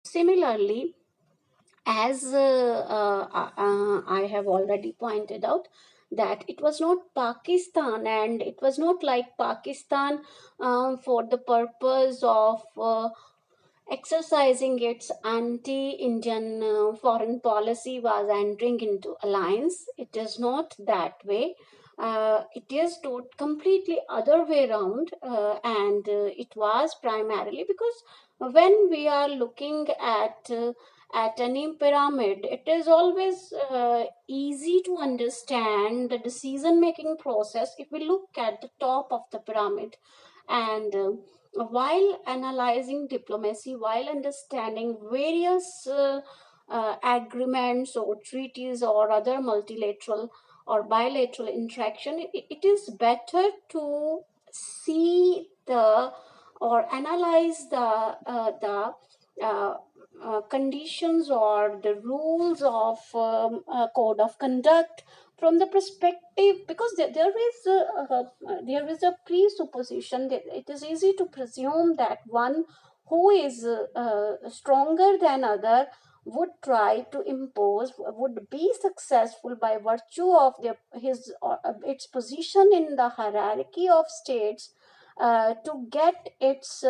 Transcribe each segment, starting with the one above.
Similarly, as I have already pointed out, that it was not Pakistan, and it was not like Pakistan for the purpose of exercising its anti-Indian foreign policy was entering into alliance. It is not that way. It is completely other way around, and it was primarily because when we are looking at any pyramid, it is always easy to understand the decision making process if we look at the top of the pyramid. And while analyzing diplomacy, while understanding various agreements or treaties or other multilateral or bilateral interaction, it is better to see the or analyze the uh, conditions or the rules of code of conduct from the perspective, because there is a presupposition that it is easy to presume that one who is stronger than other would try to impose, would be successful by virtue of his or its position in the hierarchy of states, to get its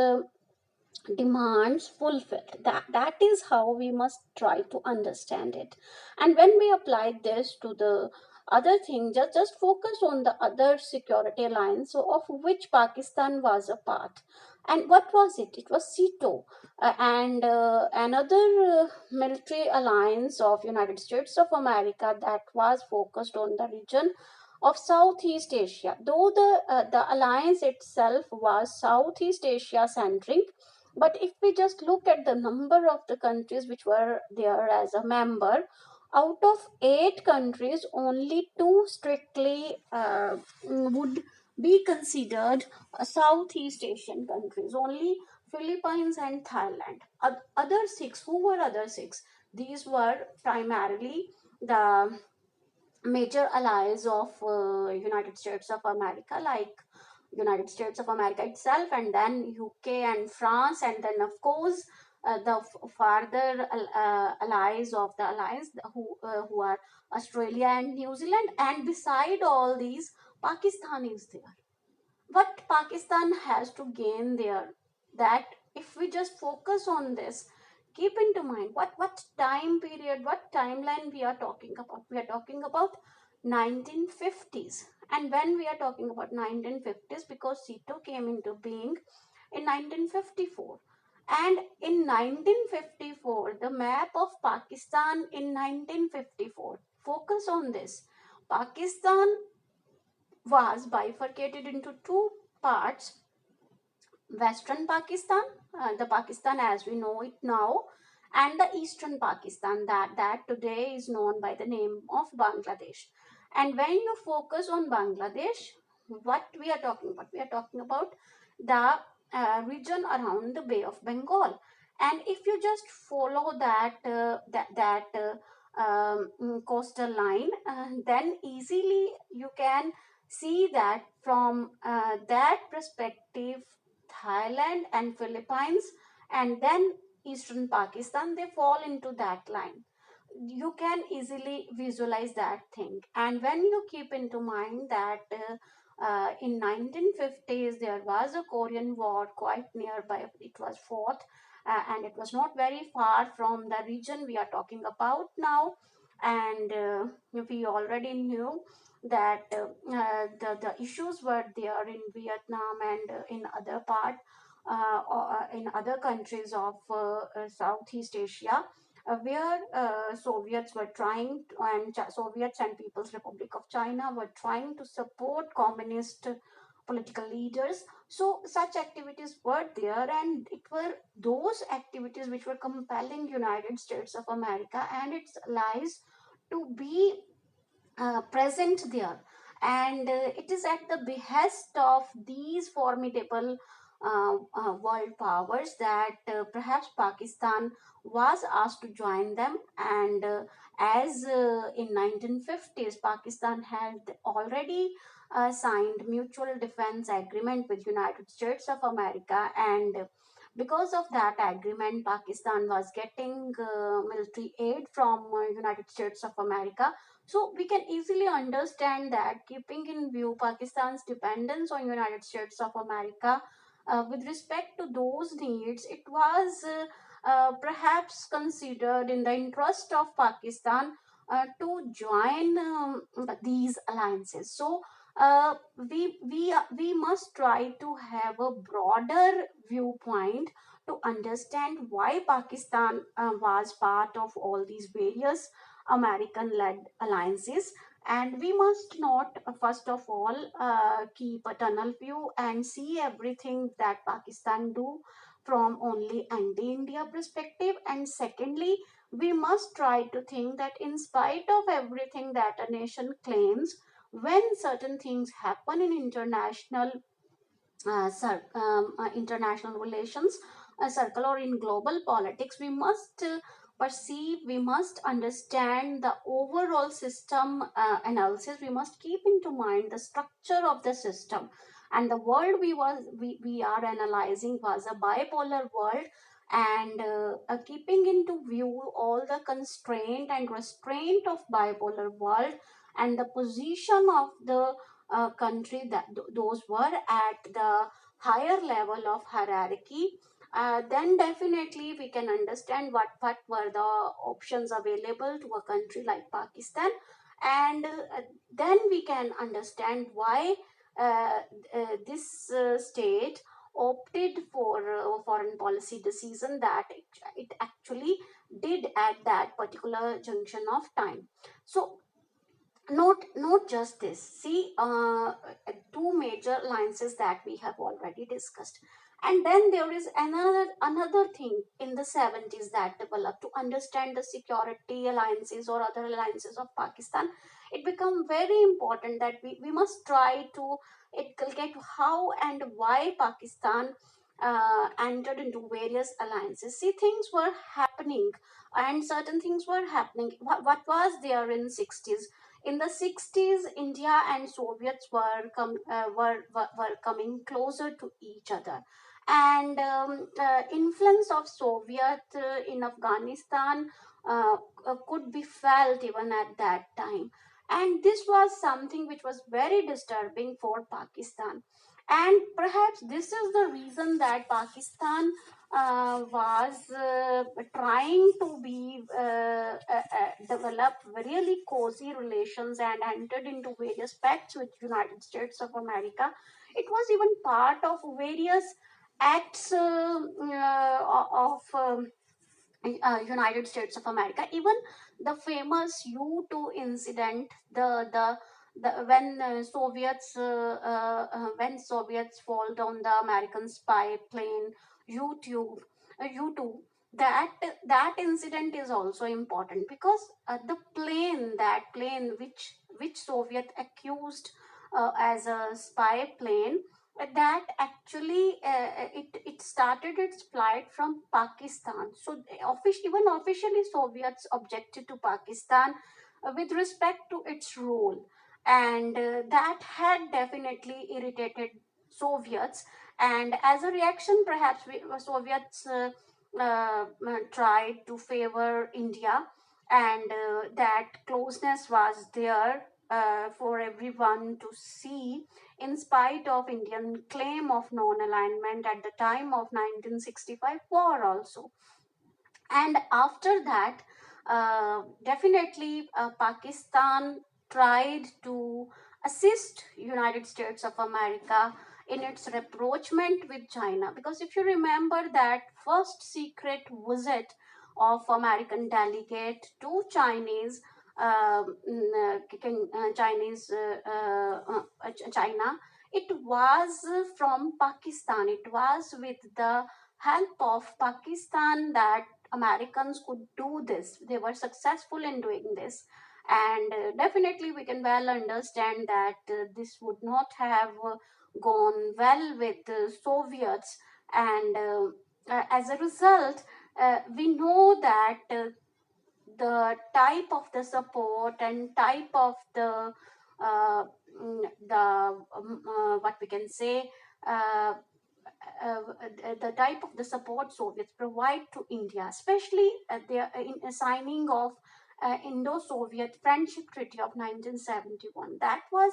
demands fulfilled. That is how we must try to understand it. And when we apply this to the other thing, just focus on the other security alliance, so of which Pakistan was a part. And what was it? It was CETO, and another military alliance of United States of America that was focused on the region of Southeast Asia. Though the alliance itself was Southeast Asia centric, but if we just look at the number of the countries which were there as a member, out of 8 countries, only two strictly would be considered Southeast Asian countries. Only Philippines and Thailand. Other six, who were other six? These were primarily the major allies of United States of America, like United States of America itself, and then UK and France, and then of course the further allies of the alliance, who are Australia and New Zealand. And beside all these, Pakistan is there. What Pakistan has to gain there? That if we just focus on this, keep into mind what time period, what timeline we are talking about. We are talking about 1950s. And when we are talking about 1950s, because CETO came into being in 1954. And in 1954, the map of Pakistan in 1954, focus on this. Pakistan was bifurcated into two parts: Western Pakistan, the Pakistan as we know it now, and the Eastern Pakistan that today is known by the name of Bangladesh. And when you focus on Bangladesh, what we are talking about? We are talking about the region around the Bay of Bengal. And if you just follow that coastal line, then easily you can see that from that perspective, Thailand and Philippines, and then Eastern Pakistan, they fall into that line. You can easily visualize that thing. And when you keep into mind that in 1950s there was a Korean War quite nearby, it was fought, and it was not very far from the region we are talking about now. And we already knew that the issues were there in Vietnam and in other part, in other countries of Southeast Asia, where Soviets were trying to, and Soviets and People's Republic of China were trying to support communist political leaders. So such activities were there, and it were those activities which were compelling United States of America and its allies to be present there. And it is at the behest of these formidable world powers that perhaps Pakistan was asked to join them. And as in 1950s, Pakistan had already signed mutual defense agreement with United States of America, and Because of that agreement, Pakistan was getting military aid from United States of America. So we can easily understand that, keeping in view Pakistan's dependence on United States of America, with respect to those needs, it was perhaps considered in the interest of Pakistan to join these alliances. So we must try to have a broader viewpoint to understand why Pakistan was part of all these various American led alliances. And we must not, first of all, keep a tunnel view and see everything that Pakistan do from only anti-India perspective. And secondly, we must try to think that in spite of everything that a nation claims, when certain things happen in international relations circle or in global politics, we must perceive, we must understand the overall system analysis. We must keep into mind the structure of the system, and the world we are analyzing was a bipolar world. And keeping into view all the constraint and restraint of bipolar world, and the position of the country that those were at the higher level of hierarchy, then definitely we can understand what were the options available to a country like Pakistan. And then we can understand why uh, this state opted for a foreign policy decision that it actually did at that particular junction of time. So not just this, see, two major alliances that we have already discussed. And then there is another thing in the 70s that developed to understand the security alliances or other alliances of Pakistan. It become very important that we must try to inculcate how and why Pakistan entered into various alliances. See, things were happening, and certain things were happening. What was there in 60s? In the 60s, India and Soviets were coming closer to each other. And influence of Soviet in Afghanistan could be felt even at that time. And this was something which was very disturbing for Pakistan. And perhaps this is the reason that Pakistan was trying to be develop really cozy relations and entered into various pacts with United States of America. It was even part of various acts of United States of America. Even the famous U-2 incident, the when when Soviets fall down the American spy plane U-2, that that incident is also important because that plane which Soviet accused as a spy plane, that actually it started its flight from Pakistan. So even officially Soviets objected to Pakistan with respect to its role, and that had definitely irritated Soviets. And as a reaction, perhaps Soviets tried to favor India, and that closeness was there for everyone to see, in spite of Indian claim of non-alignment at the time of 1965 war also. And after that, definitely Pakistan tried to assist United States of America in its rapprochement with China, because if you remember that first secret visit of American delegate to Chinese China, it was from Pakistan. It was with the help of Pakistan that Americans could do this. They were successful in doing this. And definitely, we can well understand that this would not have gone well with the Soviets. And as a result, we know that the type of the support and type of uh, the what we can say, uh, the type of the support Soviets provide to India, especially in signing of Indo-Soviet Friendship Treaty of 1971. That was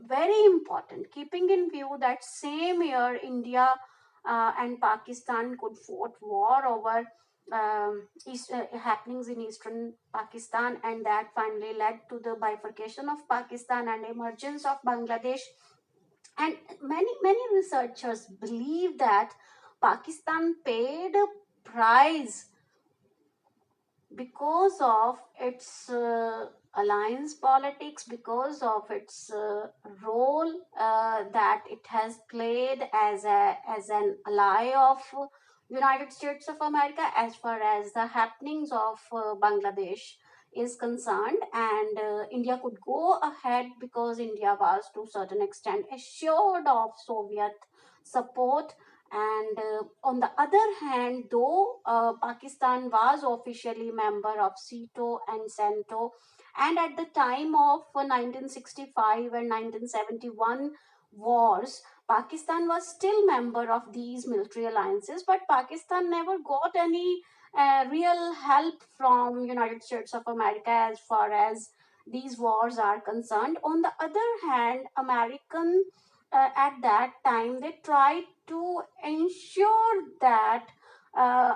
very important, keeping in view that same year India and Pakistan could fought war over happenings in eastern Pakistan, and that finally led to the bifurcation of Pakistan and emergence of Bangladesh. And many researchers believe that Pakistan paid a price because of its alliance politics, because of its role that it has played as an ally of United States of America as far as the happenings of Bangladesh is concerned. And India could go ahead because India was to a certain extent assured of Soviet support. And on the other hand, though Pakistan was officially member of SEATO and CENTO, and at the time of 1965 and 1971 wars, Pakistan was still member of these military alliances, but Pakistan never got any real help from United States of America as far as these wars are concerned. On the other hand, American at that time they tried to ensure that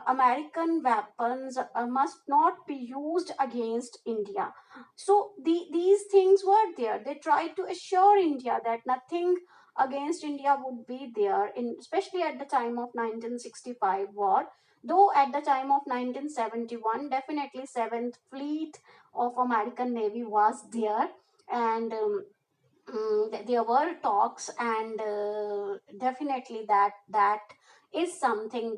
American weapons must not be used against India. So these things were there. They tried to assure India that nothing against India would be there, in especially at the time of 1965 war. Though at the time of 1971, definitely Seventh Fleet of American Navy was there, and there were talks, and definitely that is something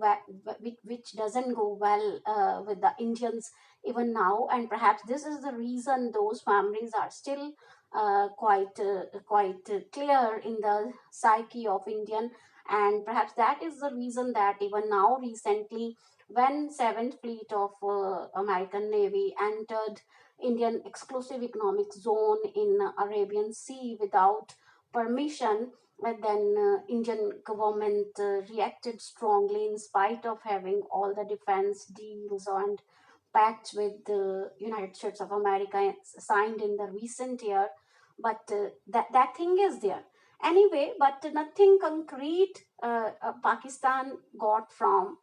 which doesn't go well with the Indians even now, and perhaps this is the reason those memories are still quite clear in the psyche of Indian. And perhaps that is the reason that even now recently, when Seventh Fleet of American Navy entered Indian exclusive economic zone in Arabian Sea without permission, then Indian government reacted strongly in spite of having all the defense deals and pacts with the United States of America signed in the recent year. But that thing is there anyway. But nothing concrete Pakistan got from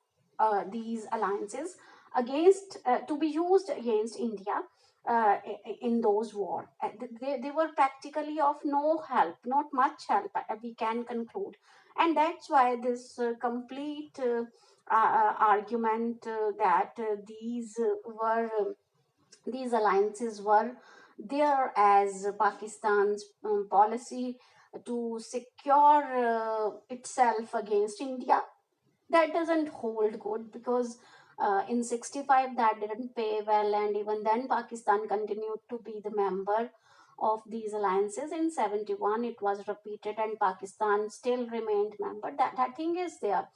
these alliances against to be used against India in those war. They were practically of no help, not much help, we can conclude. And that's why this complete argument that these alliances were there as Pakistan's policy to secure itself against India, that doesn't hold good, because in 65 that didn't pay well, and even then Pakistan continued to be the member of these alliances. In 71 it was repeated and Pakistan still remained member. That thing is there.